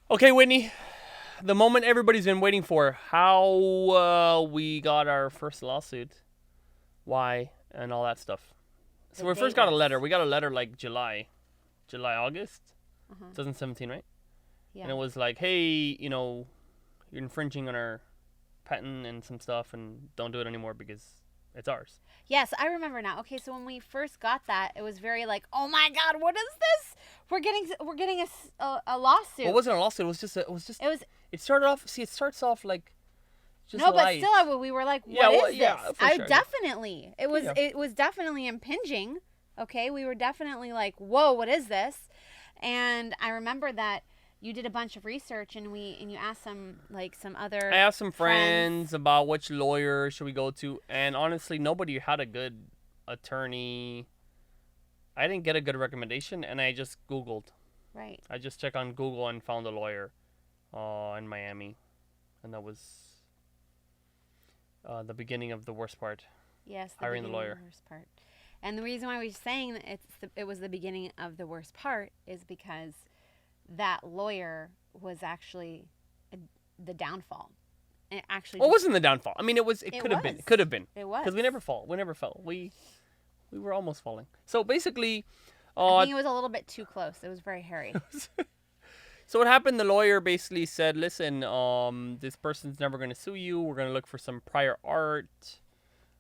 Okay, Whitney, the moment everybody's been waiting for. How we got our first lawsuit, why, and all that stuff. So The we first date got a was. letter. We got a letter like August, Uh-huh. 2017, right? And Yeah. it was like, hey, you're infringing on our patent and some stuff, and don't do it anymore because it's ours. Yes, I remember now. Okay, so when we first got that, it was very like, oh my God, what is this? We're getting a Well, it lawsuit. wasn't a lawsuit. It was It started off. See, it starts off like just no, but light. still, we were like, Yeah, what well, is yeah, this? for sure. Definitely, Yeah. it was definitely impinging. Okay, we were definitely like, whoa, what is this? And I remember that you did a bunch of research and you asked some other I asked some friends. friends about which lawyer should we go to, and honestly, nobody had a good attorney. I didn't get a good recommendation, and I just Googled. Right. I just checked on Google and found a lawyer in Miami, and that was the beginning of the worst part, Yes, the hiring the beginning of lawyer. the worst part. And the reason why we're saying that it was the beginning of the worst part is because that lawyer was actually a, the downfall. And it actually Well, it wasn't the downfall. I mean, it was. It it could have been. was. It could have been It was. because we never fall. We never fell. We were almost falling. So basically, I think it was a little bit too close. It was very hairy. so what happened? The lawyer basically said, "Listen, this person's never going to sue you. We're going to look for some prior art.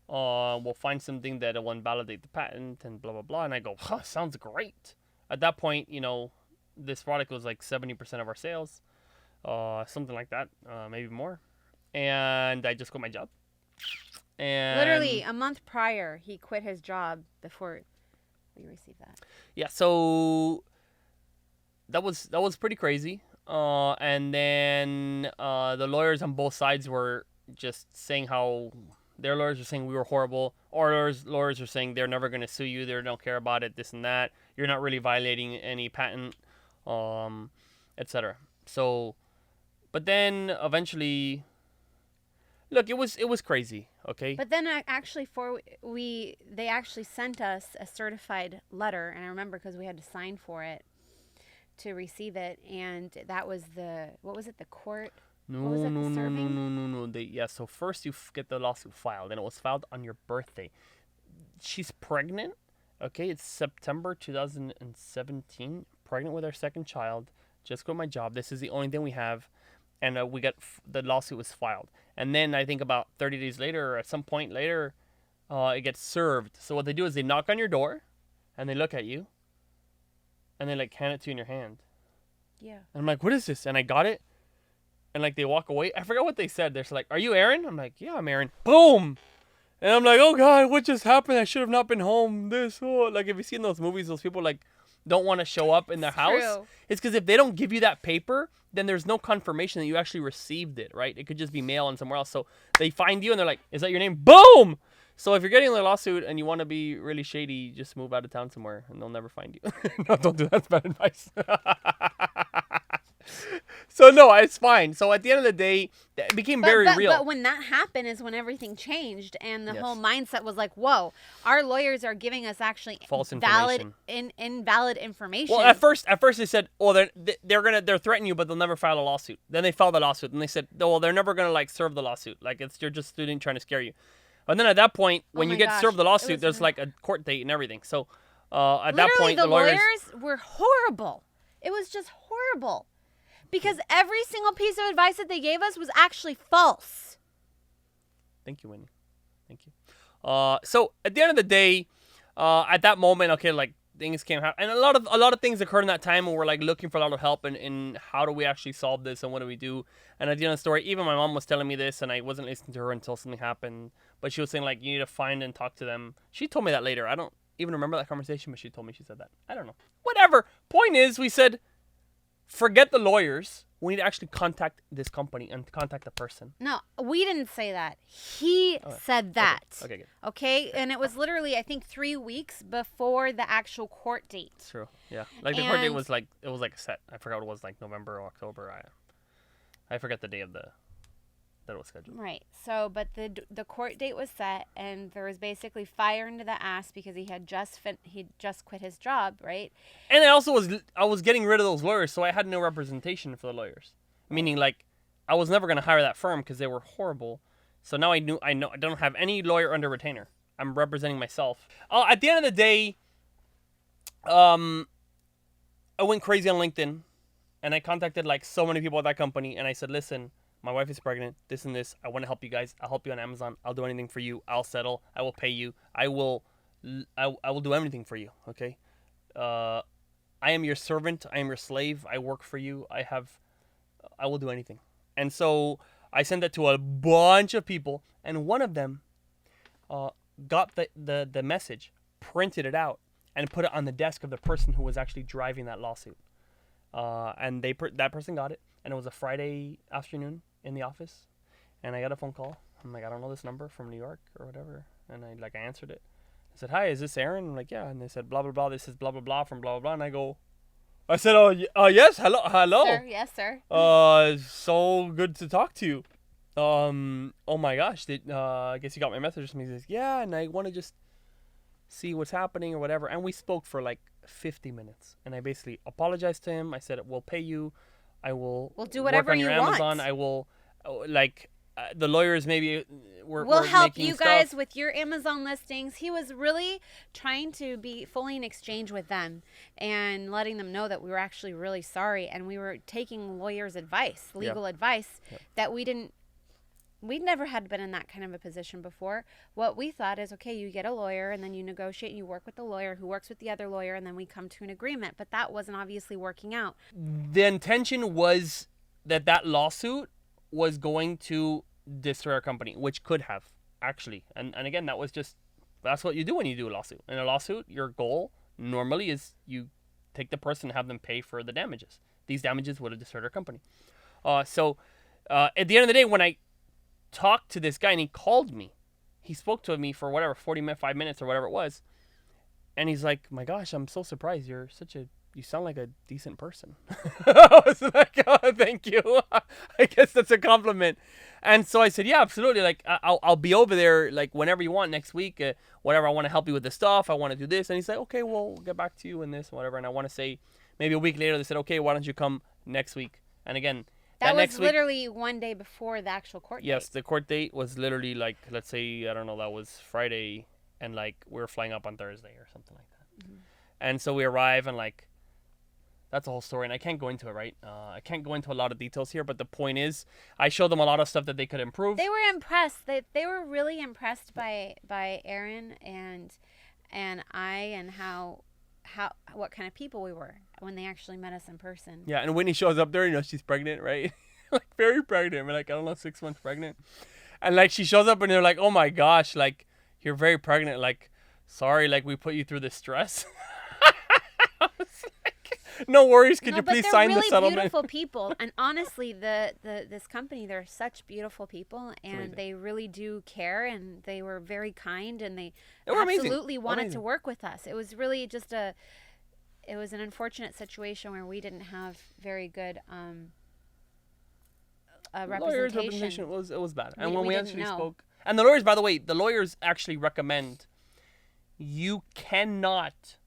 We'll find something that will invalidate the patent and blah blah blah." And I go, huh, "Sounds great." At that point, this product was like 70% of our sales, something like that, maybe more. And I just quit my job. And Literally a month prior, he quit his job before we received that. yeah, so that was pretty crazy. And then the lawyers on both sides were just saying how their lawyers were saying we were horrible. Our lawyers are saying they're never going to sue you. They don't care about it. This and that. You're not really violating any patent, etc. So, but then eventually, look, it was crazy. Okay. But then actually, they actually sent us a certified letter, and I remember because we had to sign for it to receive it, and that was what was it, the court? No, What was it, no, the no, no, serving? no, no, no. So first you get the lawsuit filed, and it was filed on your birthday. She's pregnant. Okay, it's September 2017. Pregnant with our second child. Just quit my job. This is the only thing we have, and we got the lawsuit was filed. And then I think about 30 days later, or at some point later, it gets served. So what they do is they knock on your door, and they look at you, and they like hand it to you in your hand. Yeah. And I'm like, what is this? And I got it. And like they walk away. I forgot what they said. They're like, "Are you Aaron?" I'm like, "Yeah, I'm Aaron." Boom. And I'm like, "Oh God, what just happened? I should have not been home." Like if you see in those movies, those people like don't want to show up in their It's house. true. It's because if they don't give you that paper, then there's no confirmation that you actually received it, right? It could just be mail on somewhere else. So they find you and they're like, "Is that your name?" Boom. So if you're getting a lawsuit and you want to be really shady, just move out of town somewhere and they'll never find you. No, don't do that. That's bad advice. So no, it's fine. So at the end of the day, it became very real. But when that happened is when everything changed, and the Yes. whole mindset was like, "Whoa, our lawyers are giving us actually False valid, information. invalid information." Well, at first they said, "Oh, they're threatening you, but they'll never file a lawsuit." Then they filed a lawsuit, and they said, "Oh, well, they're never gonna like serve the lawsuit. Like you're just student trying to scare you." And then at that point, when Oh you my get gosh, served the it lawsuit, was- there's like a court date and everything. So at that Literally, point, the the lawyers. were horrible. It was just horrible. Because every single piece of advice that they gave us was actually false. Thank you, Winnie. Thank you. So at the end of the day, at that moment, okay, like things came happen, and a lot of things occurred in that time, and we're like looking for a lot of help in how do we actually solve this and what do we do. And at the end of the story, even my mom was telling me this, and I wasn't listening to her until something happened. But she was saying like you need to find and talk to them. She told me that later. I don't even remember that conversation, but she told me she said that. I don't know. Whatever. Point is, we said, forget the lawyers. We need to actually contact this company and contact the person. No, we didn't say that. He said that. Okay, good. Okay? And it was literally, I think, 3 weeks before the actual court date. It's true. Yeah. Like the court date And- was like a set. I forgot what it was, like November or October. I forget the day of the that it was scheduled. Right. So, but the court date was set, and there was basically fire into the ass because he had just quit his job, right? And I was getting rid of those lawyers, so I had no representation for the lawyers. Meaning, like, I was never going to hire that firm because they were horrible. So now I know I don't have any lawyer under retainer. I'm representing myself. At the end of the day, I went crazy on LinkedIn, and I contacted like so many people at that company, and I said, listen, my wife is pregnant, this and this. I want to help you guys. I'll help you on Amazon. I'll do anything for you. I'll settle. I will pay you. I will do everything for you. Okay. I am your servant. I am your slave. I work for you. I will do anything. And so I sent that to a bunch of people, and one of them got the message, printed it out, and put it on the desk of the person who was actually driving that lawsuit. And that person got it, and it was a Friday afternoon in the office, and I got a phone call. I'm like, I don't know this number from New York or whatever, and I answered it. I said, hi, is this Aaron? I'm like, yeah. And they said, blah blah blah. This is blah blah blah from blah blah blah. And I said, yes, hello. Sir, yes, sir. So good to talk to you. Oh my gosh, I guess you got my message. He says, yeah, and I want to just see what's happening or whatever. And we spoke for like 50 minutes, and I basically apologized to him. I said, we'll pay you. We'll do whatever work on your you Amazon. want. I will, the lawyers maybe we'll help you guys stuff with your Amazon listings. He was really trying to be fully in exchange with them and letting them know that we were actually really sorry, and we were taking lawyers' advice, legal advice, that we'd never had been in that kind of a position before. What we thought is, okay, you get a lawyer, and then you negotiate, and you work with the lawyer who works with the other lawyer, and then we come to an agreement. But that wasn't obviously working out. The intention was that lawsuit was going to destroy our company, which could have, actually. And again, that's what you do when you do a lawsuit. In a lawsuit, your goal normally is you take the person and have them pay for the damages. These damages would have destroyed our company. So at the end of the day, when I talked to this guy and he called me, he spoke to me for whatever 5 minutes or whatever it was, and he's like, my gosh, I'm so surprised, you sound like a decent person. I was like, oh, thank you. I guess that's a compliment. And so I said, yeah, absolutely, like I'll be over there like whenever you want next week, whatever. I want to help you with the stuff, I want to do this. And he's like, okay, well, we'll get back to you in this, whatever. And I want to say maybe a week later they said, okay, why don't you come next week? And again, that was next literally one day before the actual court date. Yes, the court date was literally like, let's say, I don't know, that was Friday, and like we were flying up on Thursday or something like that. Mm-hmm. And so we arrive, and like, that's a whole story, and I can't go into it, right? I can't go into a lot of details here, but the point is, I showed them a lot of stuff that they could improve. They were impressed. They were really impressed by Aaron and I, and what kind of people we were when they actually met us in person. Yeah, and Whitney shows up there, she's pregnant, right? Like, very pregnant. We're like, I don't know, 6 months pregnant. And like, she shows up and they're like, oh my gosh, like, you're very pregnant. Like, sorry, like, we put you through the stress. I was like, no worries. Could you please sign the settlement? They're really beautiful people. And honestly, this company, they're such beautiful people, and they really do care, and they were very kind, and they absolutely wanted to work with us. It was really just it was an unfortunate situation where we didn't have very good representation. It was bad. And when we actually spoke, and the lawyers, by the way, actually recommend you cannot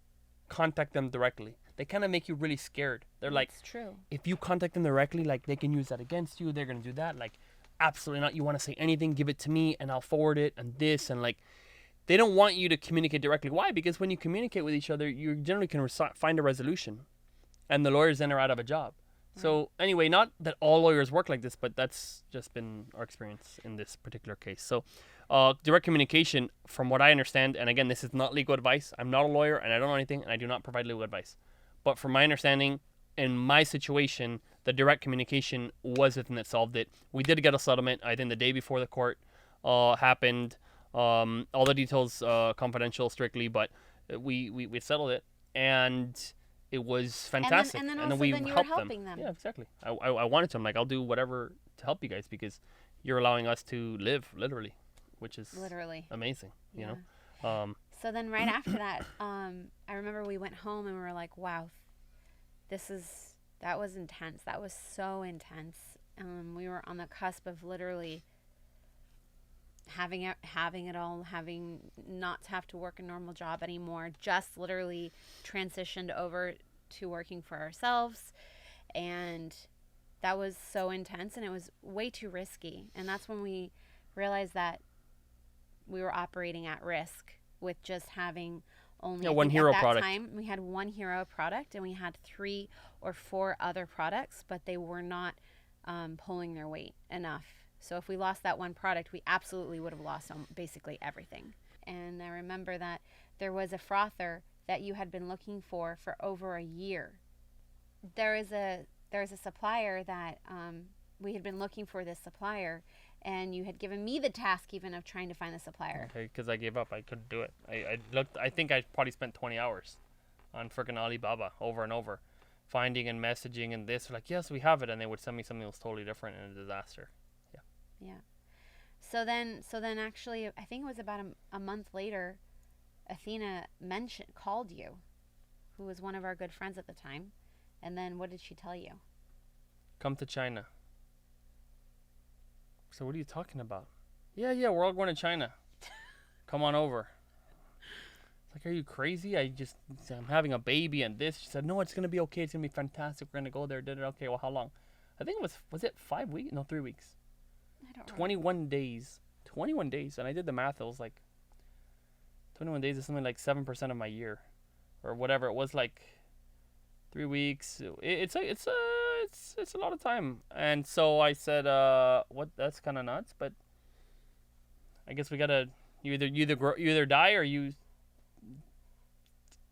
contact them directly. They kind of make you really scared. They're like, it's true. If you contact them directly, like, they can use that against you. They're going to do that. Like, absolutely not. You want to say anything, give it to me, and I'll forward it, and this, and like, they don't want you to communicate directly. Why? Because when you communicate with each other, you generally can find a resolution, and the lawyers then are out of a job. Right. So anyway, not that all lawyers work like this, but that's just been our experience in this particular case. So direct communication, from what I understand, and again, this is not legal advice. I'm not a lawyer, and I don't know anything, and I do not provide legal advice. But from my understanding, in my situation, the direct communication was the thing that solved it. We did get a settlement, I think, the day before the court happened. All the details confidential strictly, but we settled it, and it was fantastic. And then we you were helping them. Yeah, exactly. I wanted to. I'm like, I'll do whatever to help you guys, because you're allowing us to live, literally, which is amazing, you know? So then right after that, I remember we went home and we were like, wow, that was intense. That was so intense. We were on the cusp of literally having it all, having not to have to work a normal job anymore, just literally transitioned over to working for ourselves. And that was so intense, and it was way too risky. And that's when we realized that we were operating at risk with just having only one hero at that product. time we had one hero product, and we had 3 or 4 other products, but they were not pulling their weight enough. So if we lost that one product, we absolutely would have lost basically everything. And I remember that there was a frother that you had been looking for over a year. There's a supplier that we had been looking for, this supplier, and you had given me the task even of trying to find the supplier. Okay, because I gave up. I couldn't do it. I looked. I think I probably spent 20 hours on freaking Alibaba over and over, finding and messaging and this. Like, yes, we have it, and they would send me something that was totally different and a disaster. Yeah. So then actually, I think it was about a month later, Athena called you, who was one of our good friends at the time. And then what did she tell you? Come to China. So what are you talking about? Yeah, we're all going to China. Come on over. It's like, are you crazy? I'm having a baby and this. She said, no, it's going to be okay. It's going to be fantastic. We're going to go there. Did it? Okay, well, how long? I think was it 5 weeks? No, 3 weeks. I don't 21 days. 21 days. And I did the math. It was like 21 days is something like 7% of my year or whatever. It was like 3 weeks. It's a lot of time. And so I said, what? That's kind of nuts, but I guess we gotta you either die or you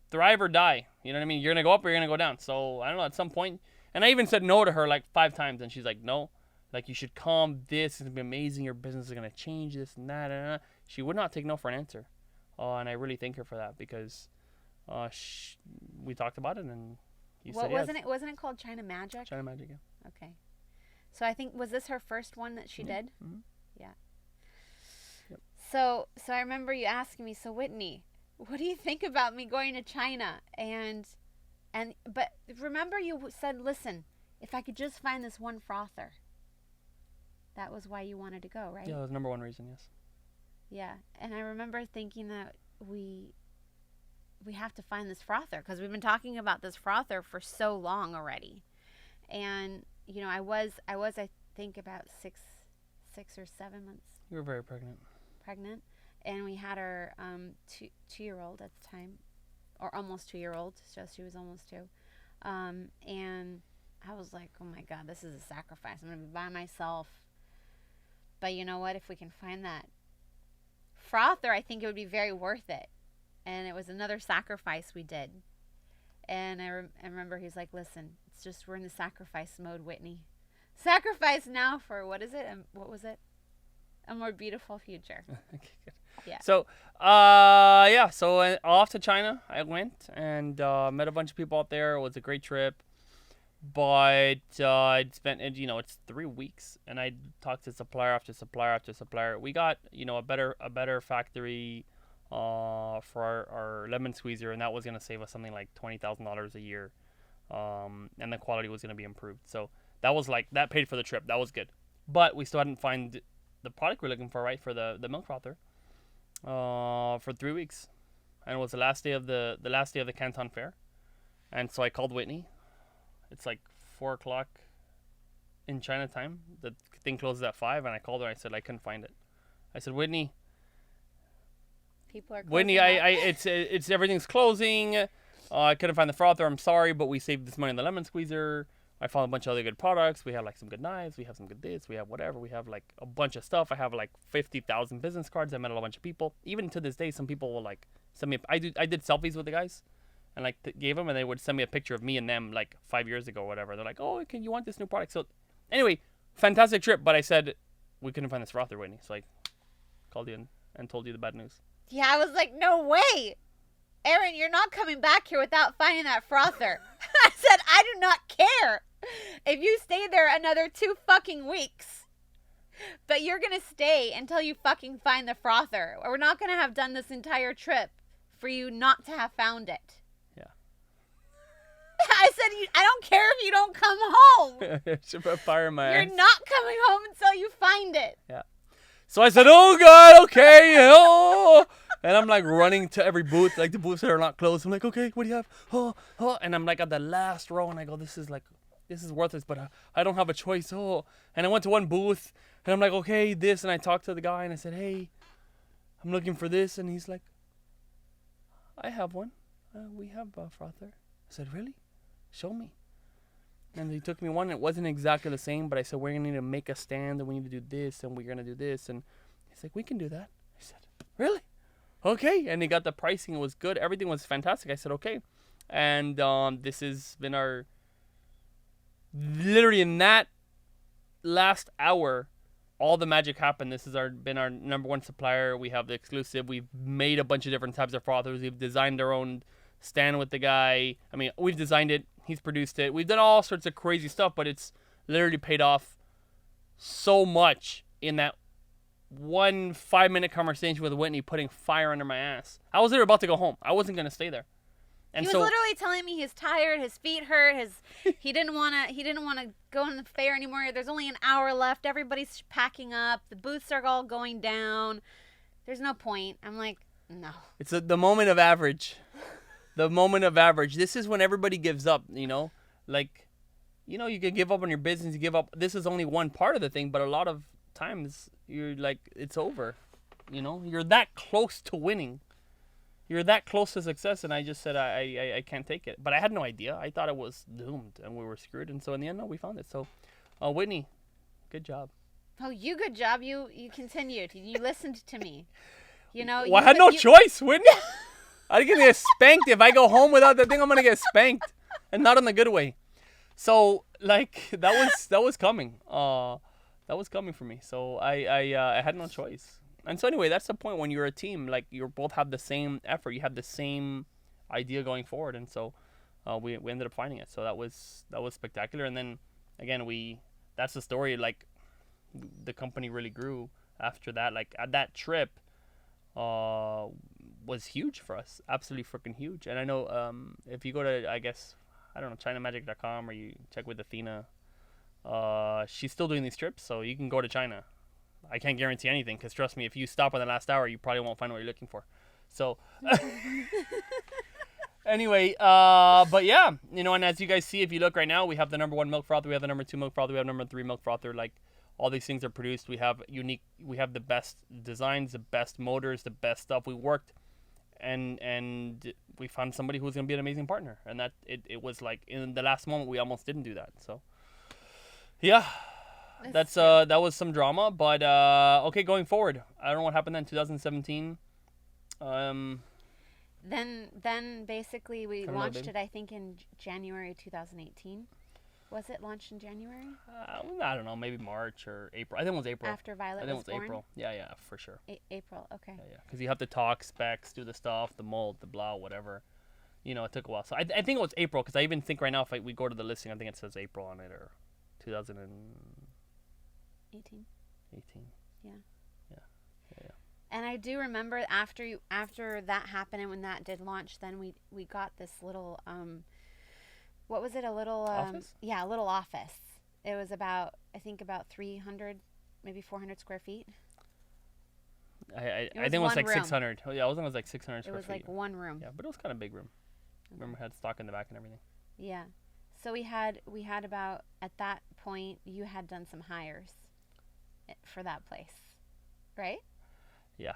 thrive or die. You know what I mean? You're gonna go up or you're gonna go down. So I don't know. At some point, and I even said no to her like 5 times, and she's like, no, like you should come. This is gonna be amazing. Your business is gonna change. This and that. And she would not take no for an answer. And I really thank her for that because we talked about it and. Wasn't it called China Magic? China Magic, yeah. Okay. So I think, was this her first one that she did? Mm-hmm. Yeah. Yep. So I remember you asking me, so Whitney, what do you think about me going to China? But remember you said, listen, if I could just find this one frother. That was why you wanted to go, right? Yeah, that was number one reason, yes. Yeah. And I remember thinking that we have to find this frother because we've been talking about this frother for so long already. And, you know, I was, I think about 6 or 7 months. You were very pregnant. And we had our 2-year-old at the time, or almost 2-year-old. So she was almost 2. And I was like, oh my God, this is a sacrifice. I'm going to be by myself. But you know what? If we can find that frother, I think it would be very worth it. And it was another sacrifice we did. And I remember he's like, listen, it's just we're in the sacrifice mode, Whitney. Sacrifice now for, what is it? What was it? A more beautiful future. Okay, good. Yeah. So, so off to China I went and met a bunch of people out there. It was a great trip. But I'd spent, it's 3 weeks. And I talked to supplier after supplier after supplier. We got, a better factory for our lemon squeezer, and that was going to save us something like $20,000 a year, and the quality was going to be improved. So that was that paid for the trip. That was good, but we still hadn't found the product we're looking for, right, for the milk frother, for 3 weeks, and it was the last day of the Canton Fair, and so I called Whitney. It's like 4:00 in China time. The thing closes at 5, and I called her. I said I couldn't find it. I said, Whitney, it's everything's closing. I couldn't find the frother. I'm sorry, but we saved this money on the lemon squeezer. I found a bunch of other good products. We have some good knives. We have some good this. We have whatever. We have a bunch of stuff. I have 50,000 business cards. I met a bunch of people. Even to this day, some people will send me. I did selfies with the guys, and gave them, and they would send me a picture of me and them 5 years ago or whatever. They're like, oh, you want this new product? So anyway, fantastic trip. But I said we couldn't find this frother, Whitney. So I called you and told you the bad news. Yeah, I was like, no way. Aaron, you're not coming back here without finding that frother. I said, I do not care if you stay there another 2 fucking weeks. But you're going to stay until you fucking find the frother. We're not going to have done this entire trip for you not to have found it. Yeah. I said, I don't care if you don't come home. Should put fire in my You're ass. not coming home until you find it. Yeah. So I said, oh, God, okay. Oh. And I'm like running to every booth, like the booths that are not closed. I'm like, okay, what do you have? Oh, oh. And I'm like at the last row, and I go, this is worthless, but I don't have a choice. Oh. And I went to one booth, and I'm like, okay, this. And I talked to the guy, and I said, hey, I'm looking for this. And he's like, I have one. We have Frother. I said, really? Show me. And he took me one. It wasn't exactly the same, but I said, we're going to need to make a stand, and we need to do this, and we're going to do this. And he's like, we can do that. I said, really? Okay. And he got the pricing. It was good. Everything was fantastic. I said, okay. And this has been our, literally in that last hour, all the magic happened. This has been our number one supplier. We have the exclusive. We've made a bunch of different types of frothers. We've designed our own stand with the guy. I mean, we've designed it. He's produced it. We've done all sorts of crazy stuff, but it's literally paid off so much in that 5-minute conversation with Whitney, putting fire under my ass. I was literally about to go home. I wasn't going to stay there. And he was literally telling me he's tired, his feet hurt, he didn't want to go in the fair anymore. There's only an hour left. Everybody's packing up. The booths are all going down. There's no point. I'm like, no. It's the moment of average. The moment of average. This is when everybody gives up, you know? Like, you know, you can give up on your business, you give up. This is only one part of the thing, but a lot of times you're like, it's over. You know? You're that close to winning. You're that close to success, and I just said I can't take it. But I had no idea. I thought it was doomed, and we were screwed. And so in the end, no, we found it. So, Whitney, good job. Oh, good job. You continued. You listened to me. You know. Well, I had no choice, Whitney. I'm gonna get spanked if I go home without that thing. I'm gonna get spanked, and not in the good way. So like that was coming. That was coming for me. So I had no choice. And so anyway, that's the point when you're a team. Like you both have the same effort. You have the same idea going forward. And so we ended up finding it. So that was spectacular. And then again, that's the story. Like the company really grew after that. Like that trip was huge for us. Absolutely freaking huge. And I know if you go to, I guess, I don't know, ChinaMagic.com, or you check with Athena, she's still doing these trips. So you can go to China. I can't guarantee anything, because trust me, if you stop on the last hour, you probably won't find what you're looking for. So anyway, but yeah, you know, and as you guys see, if you look right now, we have the number 1 milk frother, we have the number 2 milk frother, we have number 3 milk frother. Like all these things are produced. We have the best designs, the best motors, the best stuff. We worked and we found somebody who was going to be an amazing partner. And that it was like in the last moment, we almost didn't do that. So yeah. That was some drama, but okay, going forward, I don't know what happened then. 2017. Then basically we launched it, I think, in January 2018. Was it launched in January? I don't know, maybe March or April. I think it was April. After Violet was born? I think it was April. Yeah, for sure. April, okay. Yeah, because you have to talk specs, do the stuff, the mold, the blah, whatever. You know, it took a while. So I think it was April, because I even think right now if we go to the listing, I think it says April on it, or 2018. 18. Yeah. Yeah. And I do remember after that happened and when that did launch, then we got this little what was it? A little office? Yeah, a little office. It was about 300, maybe 400 square feet. I think it was like room. 600. Oh yeah, I think it was like 600 square feet. It was like one room. Yeah, but it was kind of big room. Okay. Remember, it had stock in the back and everything. Yeah. So we had about, at that point, you had done some hires for that place, right? Yeah.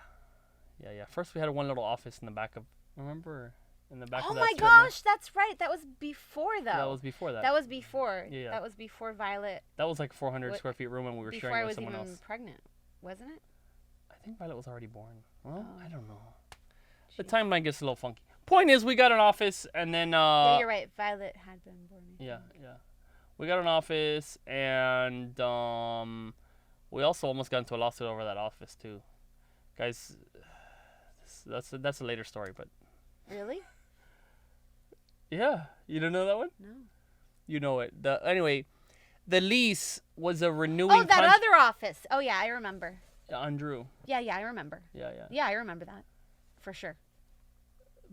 First we had one little office in the back of, remember? In the back oh of that my strip mall. gosh, that's right. That was before, though. That was before that. That was before. Yeah. That was before Violet. That was like 400 square feet room, and we were sharing with someone else. Before I was even pregnant, wasn't it? I think Violet was already born. Well, I don't know. Jeez. The timeline gets a little funky. Point is, we got an office, and then yeah, you're right. Violet had been born. Yeah. We got an office, and we also almost got into a lawsuit over that office too, guys. That's a later story, but. Really? Yeah, you don't know that one? No. You know it. Anyway, the lease was a renewing. Oh, that other office. Oh yeah, I remember. On Drew. Yeah, I remember. Yeah. Yeah, I remember that, for sure.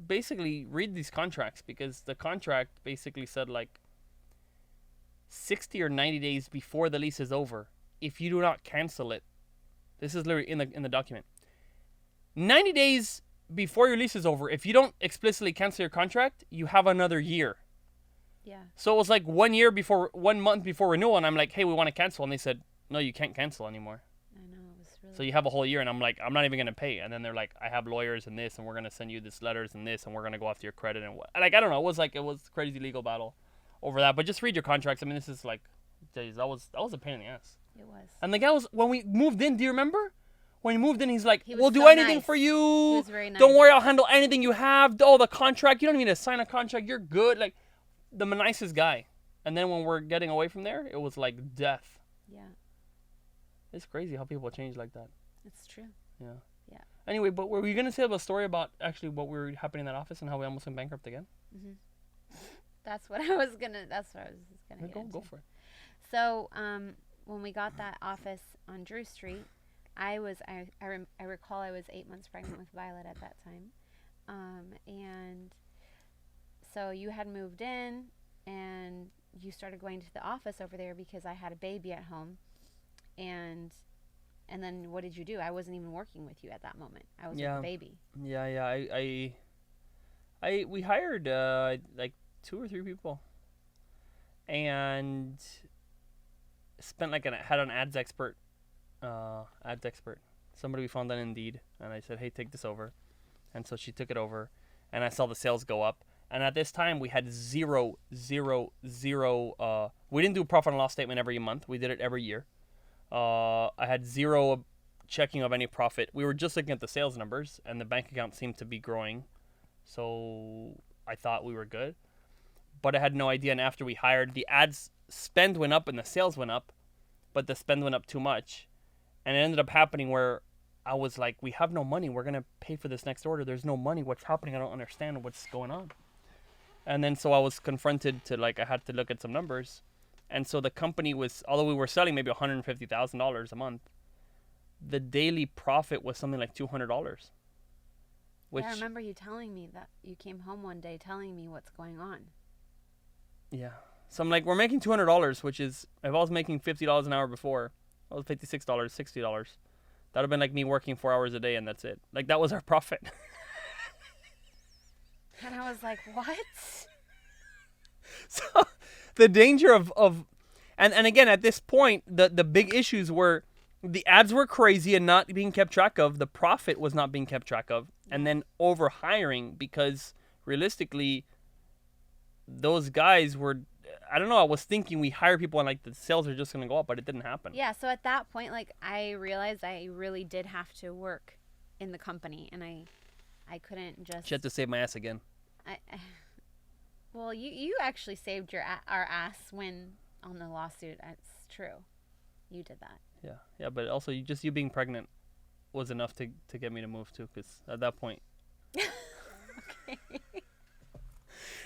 basically read these contracts, because the contract basically said like 60 or 90 days before the lease is over, if you do not cancel it, this is literally in the document. 90 days before your lease is over, if you don't explicitly cancel your contract, you have another year. Yeah. So it was like 1 month before renewal, and I'm like, hey, we want to cancel. And they said, no, you can't cancel anymore. I know, it was really... So you have a whole year, and I'm like, I'm not even going to pay. And then they're like, I have lawyers and this, and we're going to send you this letters and this, and we're going to go after your credit and what. Like, I don't know. It was a crazy legal battle over that. But just read your contracts. I mean, this is like, geez, that was a pain in the ass. It was. And the guy was, when we moved in, do you remember? When he moved in, he's like, we'll do so anything nice. for you. He was very nice. Don't worry, I'll handle anything you have. Oh, the contract, you don't even need to sign a contract. You're good. Like, the nicest guy. And then when we're getting away from there, it was like death. Yeah. It's crazy how people change like that. It's true. Yeah. Yeah. Anyway, but were you going to say a story about actually what were happening in that office and how we almost went bankrupt again? Mm-hmm. That's what I was gonna Go for it. So, when we got that office on Drew Street, I recall I was 8 months pregnant with Violet at that time. And so you had moved in and you started going to the office over there because I had a baby at home. And then what did you do? I wasn't even working with you at that moment. I was with the baby. Yeah. We hired like 2 or 3 people, and spent had an ads expert. Somebody we found on Indeed, and I said, hey, take this over. And so she took it over, and I saw the sales go up. And at this time, we had zero. We didn't do a profit and loss statement every month. We did it every year. I had zero checking of any profit. We were just looking at the sales numbers, and the bank account seemed to be growing. So I thought we were good. But I had no idea. And after we hired, the ads spend went up and the sales went up, but the spend went up too much. And it ended up happening where I was like, we have no money. We're going to pay for this next order. There's no money. What's happening? I don't understand what's going on. And then so I was confronted to I had to look at some numbers. And so the company was, although we were selling maybe $150,000 a month, the daily profit was something like $200. Which, I remember you telling me that you came home one day telling me what's going on. Yeah. So I'm like, we're making $200, which is, if I was making $50 an hour before, I was $56, $60. That would have been like me working 4 hours a day and that's it. Like, that was our profit. And I was like, what? So the danger of and again, at this point, the big issues were the ads were crazy and not being kept track of. The profit was not being kept track of. And then over hiring, because realistically, those guys were, I don't know, I was thinking we hire people and like the sales are just going to go up, but it didn't happen. Yeah, so at that point, like, I realized I really did have to work in the company, and I couldn't just... She had to save my ass again. Well, you actually saved our ass when on the lawsuit. It's true. You did that. Yeah, but also you being pregnant was enough to get me to move too, because at that point... Okay.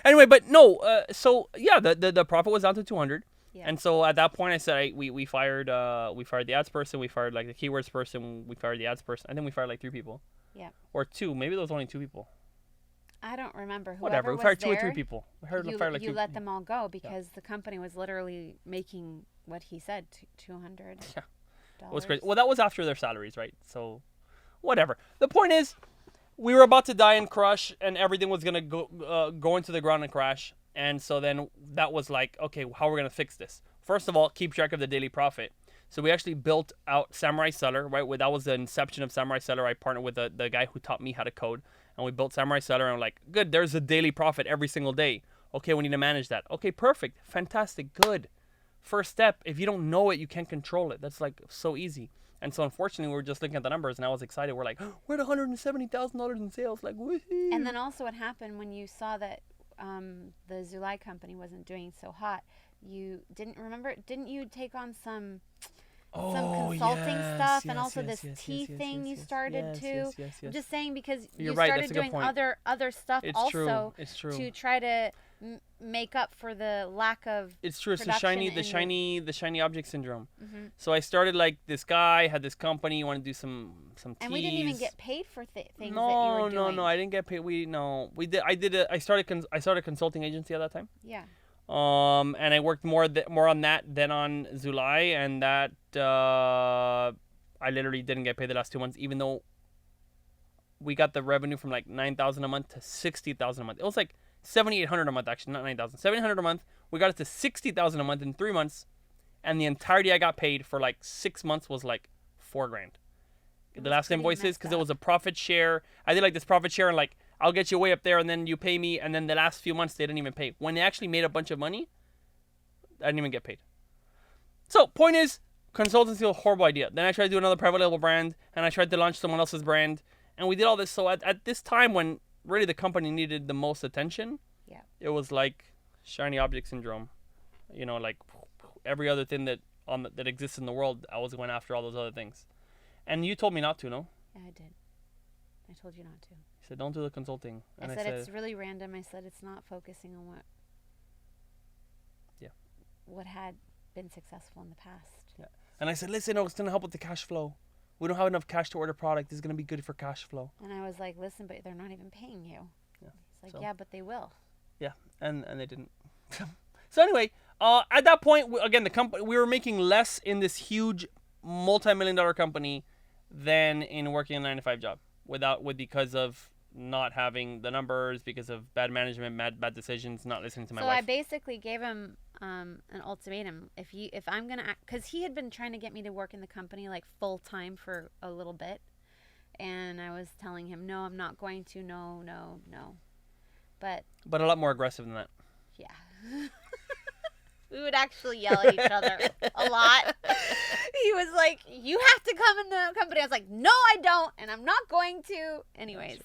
Anyway, but no, so yeah, the profit was down to 200. Yeah. And so at that point I said, we fired the ads person, we fired like the keywords person, we fired the ads person, and then we fired like 3 people. Yeah. Or 2, maybe there was only 2 people. I don't remember. Whatever, we fired 2 or 3 people. You let them all go because the company was literally making what he said, $200. Yeah. It was crazy. Well, that was after their salaries, right? So, whatever. The point is, we were about to die and crush, and everything was gonna go into the ground and crash. And so then that was like, okay, how are we gonna fix this? First of all, keep track of the daily profit. So we actually built out Samurai Seller, right? That was the inception of Samurai Seller. I partnered with the guy who taught me how to code, and we built Samurai Seller. And I'm like, good, there's a daily profit every single day. Okay, we need to manage that. Okay, perfect, fantastic, good. First step, if you don't know it, you can't control it. That's like so easy. And so unfortunately, we were just looking at the numbers, and I was excited. We're like, we're at $170,000 in sales, like woohoo! And then also, what happened when you saw that the Zulay company wasn't doing so hot? You didn't remember? Didn't you take on some consulting stuff, and also this tea thing you started too? Yes. I'm just saying because You're you right, started that's a good doing point. other stuff It's also true. to try to make up for the lack of It's true. It's the production shiny object syndrome. Mhm. So I started like this guy had this company. You want to do some teas. And we didn't even get paid for things that you No, were doing. no. I didn't get paid. We did. I started a consulting agency at that time. Yeah. And I worked more on that than on Zulay, and that I literally didn't get paid the last 2 months, even though we got the revenue from like 9,000 a month to 60,000 a month. It was like 7,800 a month, actually, not 9,000. 7,800 a month. We got it to 60,000 a month in 3 months, and the entirety I got paid for like 6 months was like $4,000. The last invoices, because it was a profit share. I did like this profit share, and like I'll get you way up there, and then you pay me, and then the last few months they didn't even pay. When they actually made a bunch of money, I didn't even get paid. So point is, consultancy was a horrible idea. Then I tried to do another private label brand, and I tried to launch someone else's brand, and we did all this. So at this time when really the company needed the most attention, Yeah. it was like shiny object syndrome. You know, like every other thing that exists in the world, I was going after all those other things. And you told me not to, no? Yeah, I did. I told you not to. You said don't do the consulting. And I said it's really random. I said it's not focusing on what had been successful in the past. Yeah. And I said, listen, it's going to help with the cash flow. We don't have enough cash to order product. This is going to be good for cash flow. And I was like, listen, but they're not even paying you. Yeah. He's like, yeah, but they will. Yeah, and they didn't. So anyway, at that point, again, the company, we were making less in this huge multi-million-dollar company than in working a 9-to-5 job because of not having the numbers, because of bad management, bad decisions, not listening to my wife. So I basically gave him an ultimatum. If I'm gonna, because he had been trying to get me to work in the company like full time for a little bit, and I was telling him, no, I'm not going to. No. But a lot more aggressive than that. Yeah. We would actually yell at each other a lot. He was like, you have to come in the company. I was like, no, I don't, and I'm not going to. Anyways.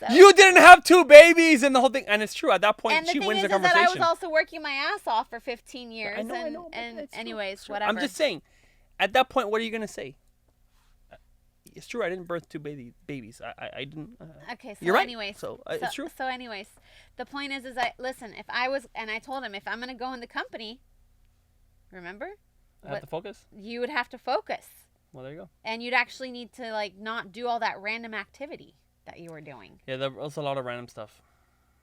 So. You didn't have 2 babies and the whole thing. And it's true. At that point, she wins the conversation. And the thing is that I was also working my ass off for 15 years. I know. And anyways, true. Whatever. I'm just saying, at that point, what are you going to say? It's true. I didn't birth 2 babies. I didn't. Okay. So you're right. Anyways. So it's true. So anyways, the point is listen, if I was, and I told him, if I'm going to go in the company, remember? I have to focus? You would have to focus. Well, there you go. And you'd actually need to like not do all that random activity that you were doing. Yeah, there was a lot of random stuff.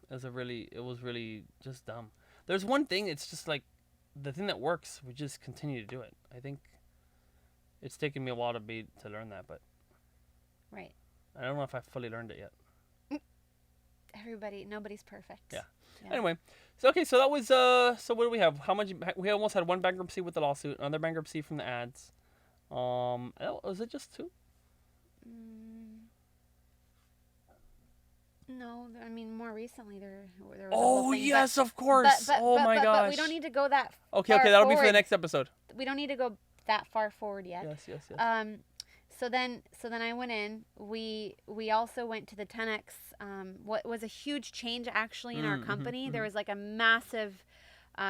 It was really just dumb. There's one thing, it's just like the thing that works, we just continue to do it. I think it's taken me a while to learn that, but right. I don't know if I fully learned it yet. Nobody's perfect. Yeah. Anyway, so that was so what do we have? How much we almost had 1 bankruptcy with the lawsuit, another bankruptcy from the ads. Was it just 2? No, I mean more recently there was Oh yes, of course. But, oh my gosh. But we don't need to go that. Okay, that'll be for the next episode. We don't need to go that far forward yet. Yes. So then I went in. We also went to the 10X. What was a huge change actually in our company. There was like a massive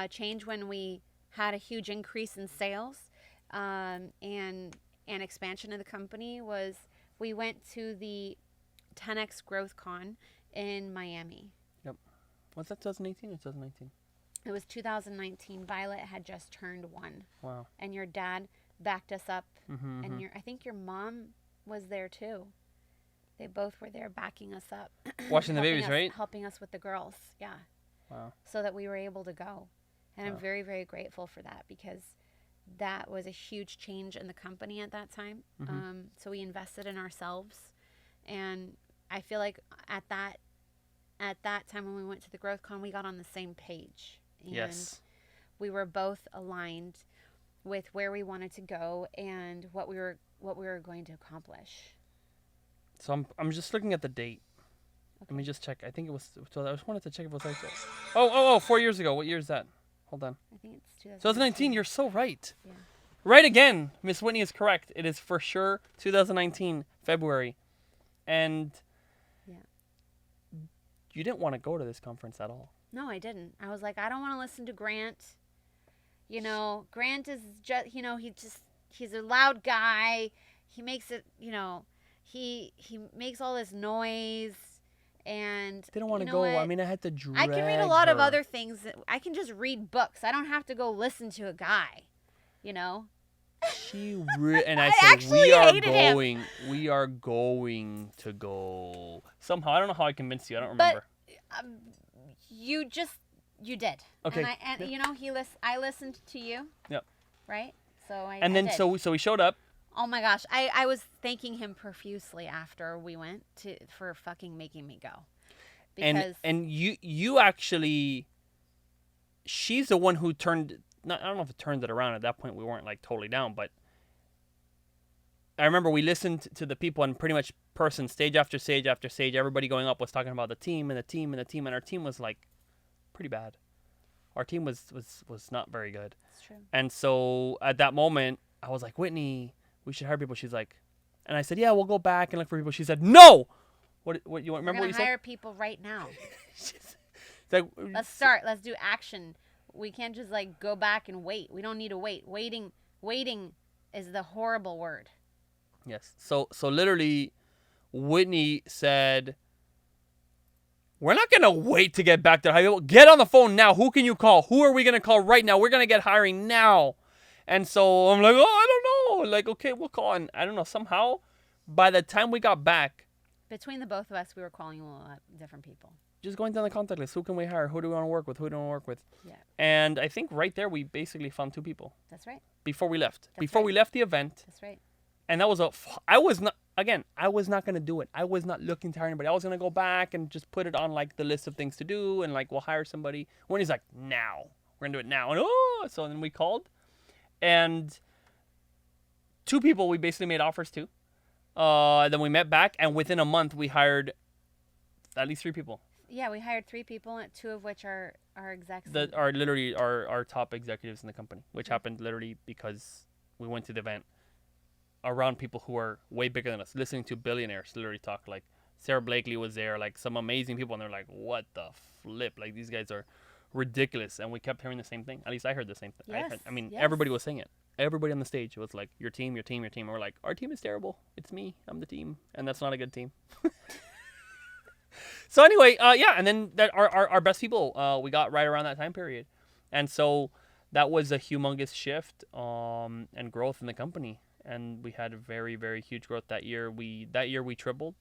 change when we had a huge increase in sales, and expansion of the company was we went to the 10X Growth Con in Miami. Yep. Was that 2018 or 2019? It was 2019. Violet had just turned 1. Wow. And your dad backed us up, and I think your mom was there too. They both were there backing us up. Watching the babies, right? Helping us with the girls, yeah. Wow. So that we were able to go. And I'm very, very grateful for that because that was a huge change in the company at that time. So we invested in ourselves. And I feel like at that time when we went to the Growth Con, we got on the same page. And yes. We were both aligned with where we wanted to go and what we were going to accomplish. So I'm just looking at the date. Okay. Let me just check. I think it was. So I just wanted to check if it was like that. Oh, 4 years ago. What year is that? Hold on. I think it's 2019. You're so right. Yeah. Right again. Miss Whitney is correct. It is for sure 2019 February, and you didn't want to go to this conference at all. No, I didn't. I was like, I don't want to listen to Grant. You know, Grant is just, he's a loud guy. He makes it, he makes all this noise And Didn't want you to know go. what? I mean, I had to drag I can read a lot of her. other things. I can just read books. I don't have to go listen to a guy, you know? And I I said, actually we are hated him. going. We are going to go. Somehow, I don't know how I convinced you. I don't But remember. you did. Okay. And Yeah. you know, I listened to you. Yep. Right? So I And then did. so we showed up. Oh my gosh, I was thanking him profusely after we went for fucking making me go. Because And you actually, she's the one who turned. Not, I don't know if it turned it around. At that point, we weren't like totally down, but I remember we listened to the people, and pretty much stage after stage after stage, everybody going up was talking about the team and the team and the team, and our team was like pretty bad. Our team was not very good. it's true. And so at that moment, I was like, Whitney, we should hire people. She's like, and I said, yeah, we'll go back and look for people. She said, no. What you want? Remember We're what you gonna said? hire people right now. It's like, Let's start. Let's do action. We can't just like go back and wait. We don't need to wait. Waiting is the horrible word. Yes. So literally, Whitney said, we're not going to wait to get back there. Get on the phone now. Who can you call? Who are we going to call right now? We're going to get hiring now. And so I'm like, oh, I don't know. Like, okay, we'll call. And I don't know, somehow, by the time we got back, Between the both of us, we were calling a lot of different people. just going down the contact list. Who can we hire? Who do we want to work with? Who do we want to work with? Yeah. And I think right there, we basically found 2 people That's right. before we left. That's Before right. we left the event. That's right. And that was I was not going to do it. I was not looking to hire anybody. I was going to go back and just put it on like the list of things to do and like we'll hire somebody. When he's like, now. We're going to do it now. And so then we called. And 2 people we basically made offers to. Then we met back, and within a month we hired at least 3 people. Yeah, we hired 3 people, 2 of which are execs. That are literally our top executives in the company, which happened literally because we went to the event around people who are way bigger than us, listening to billionaires literally talk. Like Sarah Blakely was there, like some amazing people, and they're like, what the flip? Like these guys are ridiculous. And we kept hearing the same thing. At least I heard the same thing. Yes, Yes. yes. Everybody was saying it. Everybody on the stage was like, your team, your team, your team. And we're like, our team is terrible. It's me. I'm the team. And that's not a good team. So anyway, yeah. And then our best people, we got right around that time period. And so that was a humongous shift and growth in the company. And we had very, very huge growth that year. We tripled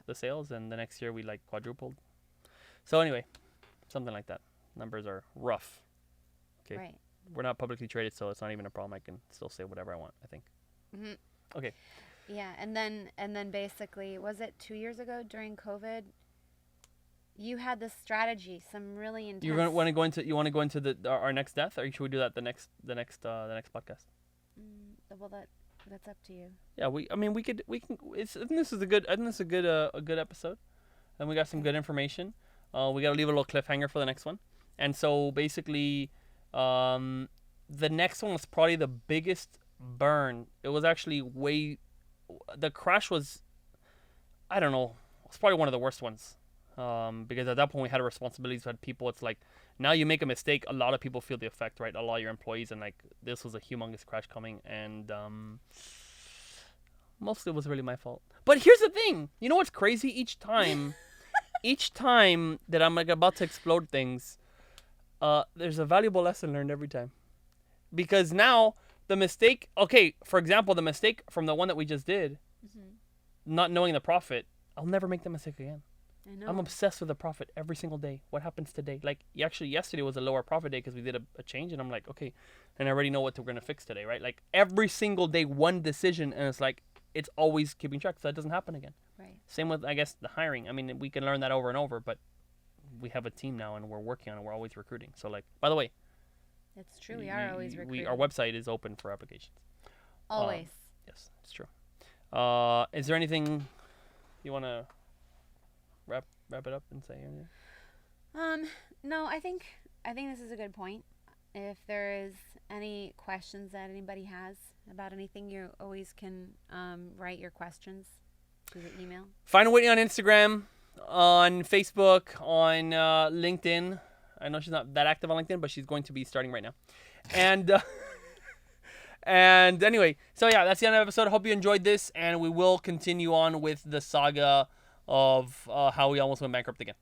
the sales, and the next year we like quadrupled. So anyway, something like that. Numbers are rough. Okay. Right. We're not publicly traded, so it's not even a problem. I can still say whatever I want, I think. Mm-hmm. Okay. Yeah, and then basically, was it 2 years ago during COVID? You had this strategy, some really intense. You want to go into our next death, or should we do that the next podcast? Well, that's up to you. Yeah, we can. I think this is a good episode, and we got some good information. We got to leave a little cliffhanger for the next one, and so basically, the next one was probably the biggest burn. It was actually the crash was, I don't know, it's probably one of the worst ones. Because at that point we had responsibilities, we had people. It's like now you make a mistake, a lot of people feel the effect, right? A lot of your employees, and like this was a humongous crash coming, and mostly it was really my fault. But here's the thing, you know what's crazy? Each time that I'm like about to explode things, there's a valuable lesson learned every time, because now the mistake. Okay, for example, the mistake from the one that we just did, not knowing the profit, I'll never make that mistake again. I know. I'm obsessed with the profit every single day. What happens today? Like, actually, yesterday was a lower profit day because we did a change, and I'm like, okay, and I already know what we're going to fix today, right? Like, every single day, one decision, and it's like, it's always keeping track so that doesn't happen again. Right. Same with, I guess, the hiring. I mean, we can learn that over and over, but we have a team now, and we're working on it. We're always recruiting. So, like, by the way. It's true. We are always recruiting. Our website is open for applications. Always. Yes, it's true. Is there anything you want to wrap it up and say anything? No, I think this is a good point. If there is any questions that anybody has about anything, you always can write your questions to the email. Find Whitney on Instagram, on Facebook, on LinkedIn. I know she's not that active on LinkedIn, but she's going to be starting right now. And and anyway, so yeah, that's the end of the episode. I hope you enjoyed this, and we will continue on with the saga of how we almost went bankrupt again.